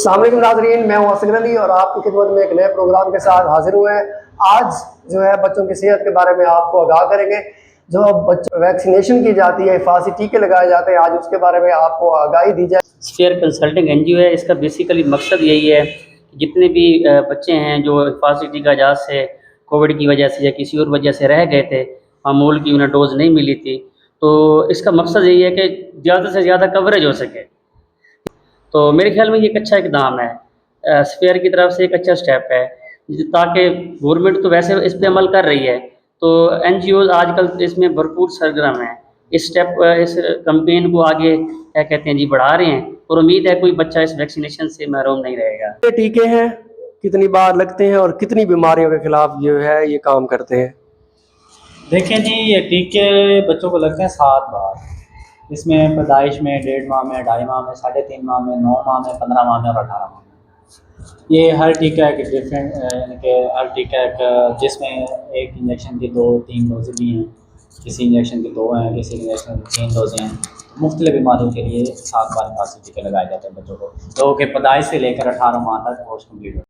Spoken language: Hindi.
अस्सलाम वालेकुम नाज़रीन, मैं हूं असगर अली और आपकी खिदमत में एक नए प्रोग्राम के साथ हाजिर हुए हैं। आज जो है बच्चों की सेहत के बारे में आपको आगाह करेंगे। जो बच्चों वैक्सीनेशन की जाती है, हिफाज़ती टीके लगाए जाते हैं, आज उसके बारे में आपको आगाही दी जाए। स्फीयर कंसल्टिंग एनजीओ है। इसका बेसिकली मकसद यही है कि जितने भी बच्चे हैं जो हिफाज़ती टीका इजाज़ से कोविड की वजह से या किसी और वजह से रह गए थे, मामूल की उन्हें डोज नहीं मिली थी, तो इसका मकसद यही है कि ज़्यादा से ज़्यादा कवरेज हो सके। तो मेरे ख्याल में ये एक अच्छा इकदाम है, स्फीयर की तरफ से एक अच्छा स्टेप है, ताकि गवर्नमेंट तो वैसे इस पर अमल कर रही है, तो एनजीओ आजकल इसमें भरपूर सरगर्म है। इस कैंपेन को आगे क्या कहते हैं जी बढ़ा रहे हैं, और उम्मीद है कोई बच्चा इस वैक्सीनेशन से महरूम नहीं रहेगा। ये टीके हैं, कितनी बार लगते हैं और कितनी बीमारियों के खिलाफ जो है ये काम करते हैं? देखें जी, ये टीके बच्चों को लगते हैं 7 बार। इसमें पैदाइश में 1.5 माह में, 2.5 माह में, 3.5 माह में, 9 माह में, 15 माह में और 18 माह में। ये हर टीका एक डिफरेंट, यानी कि हर टीका एक, जिसमें एक इंजेक्शन की 2-3 डोजें भी हैं, किसी इंजेक्शन की 2 हैं, किसी इंजेक्शन की 3 डोजें हैं। मुख्तलिफ बीमारियों के लिए 7 बार हिफाज़ती टीके लगाए जाते हैं बच्चों को, जो कि पैदाइश से लेकर 18 माह तक कोर्स कम्प्लीट हो।